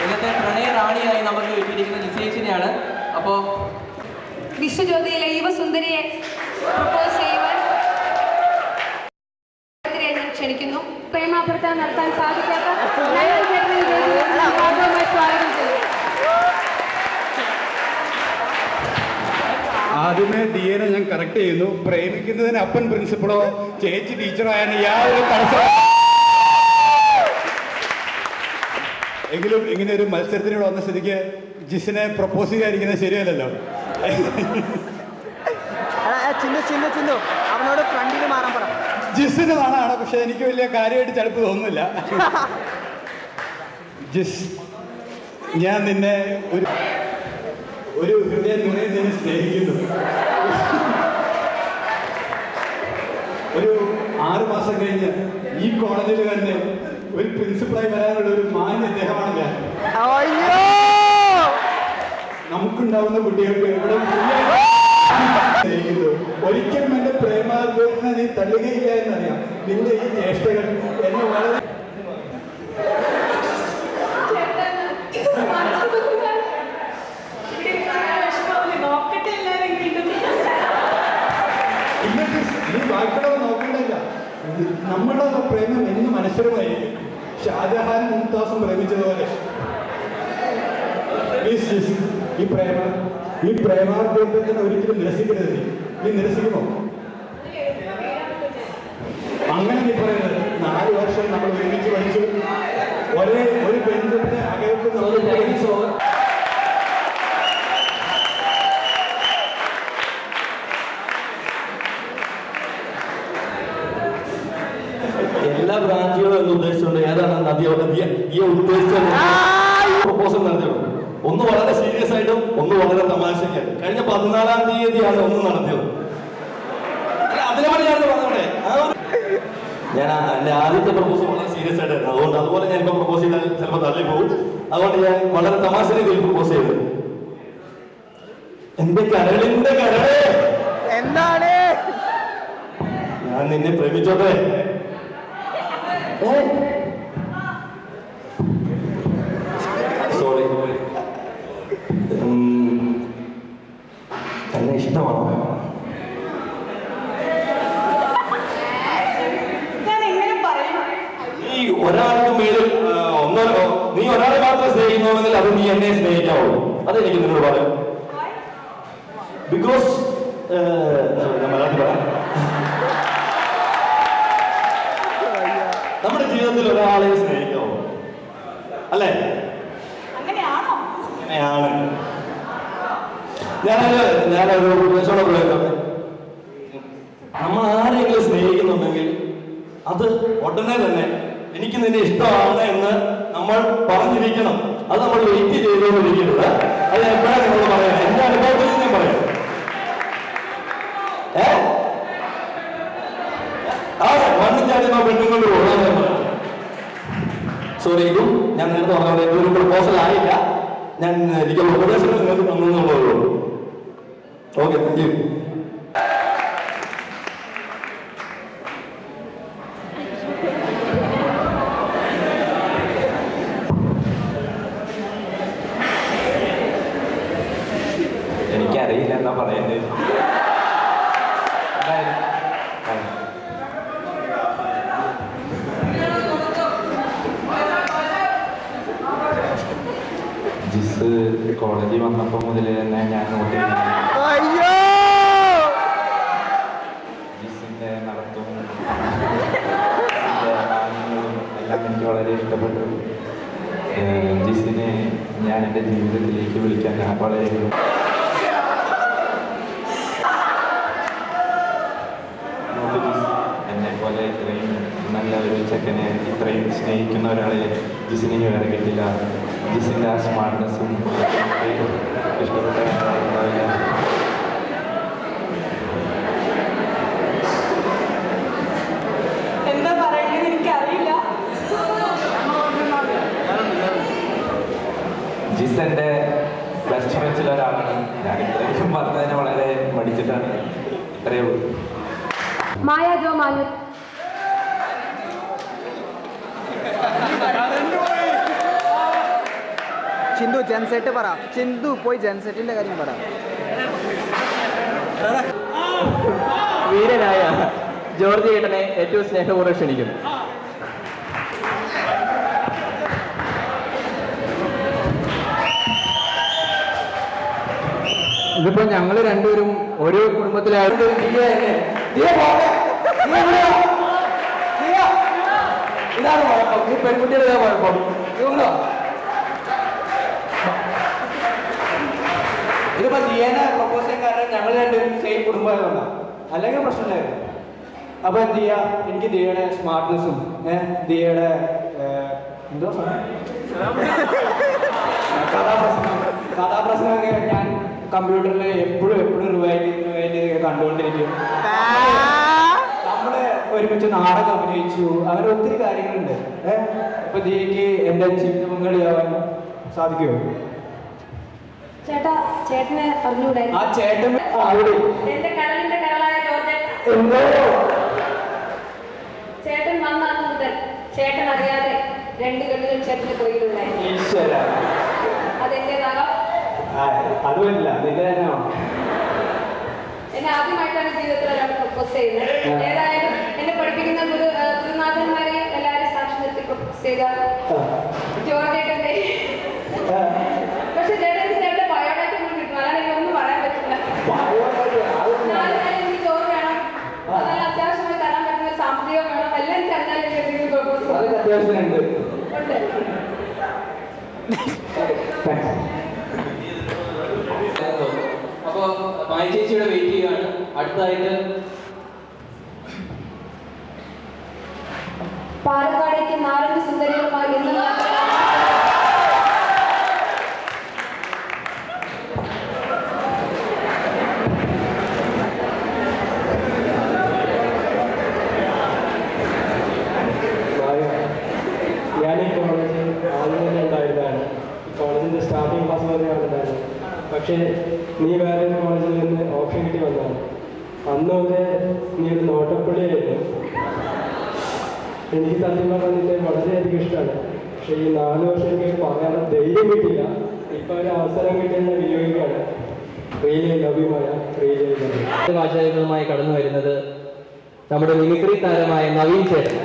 ഇന്നത്തെ പ്രണയ റാണിയായി നമുക്ക് കിട്ടിയിരിക്കുന്ന ജിസേച്ചിനെയാണ്. അപ്പോൾ വിശ്വജ്യോതിയിലെ യുവസുന്ദരിയെ പ്രപ്പോസ് ചെയ്യുവാൻ ഞാൻ ക്ഷണിക്കുന്നു. പ്രേമാഭ്യർത്ഥന നടത്താൻ സാധിക്കാത്ത സ്വാഗതം ചെയ്യുന്നു. ആദ്യമേ ദിയേനെ ഞാൻ കറക്റ്റ് ചെയ്യുന്നു. പ്രേമിക്കുന്നതിന് അപ്പൻ പ്രിൻസിപ്പളോ ചേച്ചി ടീച്ചറോ ആയ യാതൊരു തടസ്സം. എങ്കിലും ഇങ്ങനെ ഒരു മത്സരത്തിനോട് വന്ന സ്ഥിതിക്ക് ജിസിനെ പ്രപ്പോസ് ചെയ്യാതിരിക്കുന്നത് ശരിയല്ലല്ലോ. അവനോട് ഫ്രണ്ടിൽ മാറാൻ പറ. ജിസിന് നാണാണ്, പക്ഷെ എനിക്ക് വലിയ കാര്യമായിട്ട് ചടുപ്പ് തോന്നുന്നില്ല. ജിസ്, ഞാൻ നിന്നെ ഒരു ഹൃദയം നിറയെ നിന്നെ സ്നേഹിക്കുന്നു. ഒരു 6 മാസം കഴിഞ്ഞ് ഈ കോളേജിൽ തന്നെ ഒരു പ്രിൻസിപ്പളായി വരാനുള്ള ഒരു മാന്യ അദ്ദേഹമാണ് ഞാൻ. നമുക്കുണ്ടാവുന്ന കുട്ടികൾക്ക് ഇവിടെ സ്നേഹിക്കുന്നു. ഒരിക്കലും എന്റെ പ്രേമാഭ്യർത്ഥന നീ തള്ളുകയില്ല എന്നറിയാം. നിന്റെ ഈ ചേഷ്ടകൾ എന്നെ വളരെ നീ ബാക്കിയുള്ളവർ നോക്കണ്ടില്ല. നമ്മളുടെ പ്രേമം എന്ന് മനസ്സിലുമായിരിക്കും. ഷാജഹാൻ മുംതാസും പ്രേമിച്ചതുപോലെ ഈ പ്രേമാഭ്യർത്ഥന ഒരിക്കലും നിരസിക്കരുത്. നീ നിരസിക്കുമോ? അങ്ങനെ നീ പറയുന്നത് 4 വർഷം നമ്മൾ ഒരുമിച്ച് പഠിച്ചു, ഒരേ ഒരു ബന്ധത്തിന്റെ അകത്ത് നമ്മൾ പഠിച്ചോ. എല്ലാ ബ്രാഞ്ചുകളും എന്ന് ഉദ്ദേശിച്ചുകൊണ്ട് ഏതാണ് ഈ ഉദ്ദേശിച്ച പ്രപ്പോസൽ നടത്തിയത്? ഒന്ന് വളരെ സീരിയസ് ആയിട്ടും ഒന്ന് വളരെ തമാശയ്ക്കായിട്ടും. കഴിഞ്ഞ 14-ാം തീയതിയാണ് ഒന്ന് നടത്തിയത്. അതിനെ പറ്റി ഞാൻ പറഞ്ഞോട്ടെ, ഞാൻ എന്റെ ആദ്യത്തെ പ്രപ്പോസൽ വളരെ സീരിയസ് ആയിട്ടായിരുന്നു. അതുകൊണ്ട് അതുപോലെ ഞാൻ ഇപ്പൊ പ്രപ്പോസ് ചെയ്താൽ ചിലപ്പോൾ തള്ളിപ്പോകും. അതുകൊണ്ട് ഞാൻ വളരെ തമാശ രീതിയിൽ പ്രപ്പോസ് ചെയ്തു. എന്റെ കരളിന്റെ കരളേ, എന്താണ് ഞാൻ നിന്നെ പ്രേമിച്ചോട്ടെ. സോറി, എന്നെ ഇഷ്ടമാണോ? ഈ ഒരാൾക്ക് മേലിൽ നീ ഒരാളെ മാത്രം സ്നേഹിക്കുന്നുവെങ്കിൽ അത് നീ എന്നെ സ്നേഹിക്കാവൂ. അതെനിക്ക് നിന്നോട് പറയാം. ബിക്കോസ് ഞാൻ മലയാളത്തിൽ പറയാം. നമ്മുടെ ജീവിതത്തിൽ ഒരാളെ സ്നേഹിക്കാവോ? അല്ലേ? അങ്ങനെയാണ്. ഞാനൊരു ഉപദേശത്തോടെ പറയാം. നമ്മൾ ആരെങ്കിലും സ്നേഹിക്കുന്നുണ്ടെങ്കിൽ അത് ഉടനെ തന്നെ എനിക്ക് നിന്നെ ഇഷ്ടമാണ് എന്ന് നമ്മൾ പറഞ്ഞിരിക്കണം. അത് നമ്മൾ വെയിറ്റ് ചെയ്തുകൊണ്ടിരിക്കരുത്. അത് എപ്പോഴാണ് നിങ്ങളോട് പറയാം, എന്റെ അനുഭവത്തിൽ ഞാൻ പറയാം. മണ്ണും ചാടി പെണ്ണുകൊണ്ട് പോകാൻ. സോറി, ഇതും ഞാൻ നേരത്തെ പറഞ്ഞ ഒരു പ്രപ്പോസൽ ആയില്ല. ഞാൻ എനിക്ക് ഉപദേശങ്ങൾ നിങ്ങൾക്ക് തന്നുള്ളൂ. Okay, thank you. എനിക്കറിയില്ല എന്താ പറയണ്ടേ. ജിസ് കോളേജിൽ വന്നപ്പോൾ മുതൽ തന്നെ ഞാൻ നോട്ട് ചെയ്യുന്നു. ജിസിന്റെ നടത്തും എല്ലാം എനിക്ക് വളരെ ഇഷ്ടപ്പെട്ടു. ജിസിനെ ഞാൻ എൻ്റെ ജീവിതത്തിലേക്ക് വിളിക്കാൻ ഞാൻ വളരെ എന്നെ പോലെ ഇത്രയും നല്ല ഒരു ചെക്കനെ ഇത്രയും സ്നേഹിക്കുന്ന ഒരാളെ ജിസിനെ വേറെ കിട്ടില്ല. ജിസിൻ്റെ ആ സ്മാർട്ട്നെസ്സും ഇഷ്ടപ്പെട്ട ഉണ്ടാവില്ല. എന്താ പറയുന്നത് എനിക്കറിയില്ല. ജിസ് എൻ്റെ ബെസ്റ്റ് ഫ്രണ്ട്സിലൊരാളാണ്. ഞാൻ ഇത്രയും പറഞ്ഞതിനെ വളരെ മടിച്ചിട്ടാണ്. ഇത്രയേ ഉള്ളൂ. മായ ജോ മാലു. ചിന്തു ജെൻസെറ്റ് പറ. ചിന്തു പോയി ജെൻസെറ്റിന്റെ കാര്യം പറ. വീരനായ ജോർജ് ഏട്ടനെ ഏറ്റവും സ്നേഹപൂർവ്വം ക്ഷണിക്കുന്നു. ഇതിപ്പോ ഞങ്ങള് രണ്ടുപേരും ഒരു കുടുംബത്തിലായിട്ട് ഇതാണ് കുഴപ്പം. ഈ പെൺകുട്ടിയുടെ കുഴപ്പം. ഇതിപ്പോ ദിയേനെ പ്രപ്പോസ് ചെയ്യാൻ കാരണം ഞങ്ങൾ രണ്ടുപേരും സെയിം കുടുംബമായതുകൊണ്ടാണ്. അല്ലെങ്കിൽ പ്രശ്നമില്ലായിരുന്നു. അപ്പൊ എന്ത് ചെയ്യാ, എനിക്ക് ദിയയുടെ സ്മാർട്ട്നെസ്സും ദിയയുടെ എന്തോ കഥാപ്രസംഗമൊക്കെ ഞാൻ കമ്പ്യൂട്ടറിൽ എപ്പോഴും റിവൈൻഡ് കണ്ടുകൊണ്ടിരിക്കും. നമ്മള് ഒരുമിച്ച് നാടകം അഭിനയിച്ചു, അങ്ങനെ ഒത്തിരി കാര്യങ്ങളുണ്ട്. ഇപ്പൊ ദിയക്ക് എന്റെ ജീവിത പങ്കാളിയാവാൻ സാധിക്കുമോ? ചേട്ടാ, ചേട്ടനെ അറിഞ്ഞൂടെ? ആ ചേട്ടൻ എന്റെ കടലിന്റെ കരളായ ജോർജേട്ട. എന്തോ ചേട്ടൻ വന്ന അന്ന് മുതൽ ചേട്ടൻ അറിയാതെ 2 കണ്ണുകൾ ചേട്ടന്റെ പുറകിലുണ്ടായിരുന്നു. ഈശ്വര, അതെന്റേതാകാം. അതുമല്ല നിന്റെ തന്നെ എന്നെ ആദ്യമായിട്ടാണ് ജീവിതത്തിൽ ഒരാൾ പ്രപ്പോസ് ചെയ്യുന്നത്. ഏതായാലും എന്നെ പഠിപ്പിക്കുന്ന ഗുരുനാഥന്മാരെ എല്ലാവരും സാക്ഷി നിർത്തി പ്രപ്പോസ് ചെയ്ത ജോർജേട്ടന്റെ. പക്ഷെ ചേട്ടന്റെ ബയോഡാറ്റ ഒന്നും കിട്ടും, അല്ലാതെ എനിക്കൊന്നും പറയാൻ പറ്റില്ല. 4 കാര്യം എനിക്ക് ചോറ് വേണം, നല്ല അത്യാവശ്യമായി തരാൻ പറ്റുന്ന സാമ്പത്തികം വേണം, എല്ലാം എനിക്ക് അറിഞ്ഞാൽ എനിക്ക് എന്തെങ്കിലും പ്രപ്പോസ് അതൊക്കെ അത്യാവശ്യമുണ്ട്. ഉണ്ട്. അപ്പൊ മായ ചേച്ചിയുടെ വെയിറ്റ് ചെയ്യുകയാണ്. അടുത്തതായിട്ട് പാലക്കാടേക്ക് 4 സുന്ദരികളുമായി എന്നും ഞാൻ ഈ കോളേജിൽ ആദ്യം തന്നെ ഉണ്ടായിരുന്നതാണ്. ഈ കോളേജിൻ്റെ സ്റ്റാർട്ടിംഗ് ക്ലാസ് വരെ ഉണ്ടായിരുന്നു. പക്ഷേ നീ വേറെ ഒരു കോളേജിൽ നിന്ന് ഓപ്ഷൻ കിട്ടി വന്നതാണ്. അന്ന് മുതലേ നീ ഒരു നോട്ടപ്പുള്ളിയായിരുന്നു. എനിക്ക് സത്യം പറഞ്ഞാൽ നിന്നെ വളരെയധികം ഇഷ്ടമാണ്. പക്ഷേ ഈ 4 വർഷം എനിക്ക് പറയാനുള്ള ധൈര്യം കിട്ടില്ല. ഇപ്പം ഒരു അവസരം കിട്ടിയെന്ന് വിനിയോഗിക്കുകയാണ്. Really love you Maya, really love you. വാചകങ്ങളുമായി കടന്നു വരുന്നത് നമ്മുടെ മിമിക്രി താരമായ നവീൻ ചേട്ടൻ.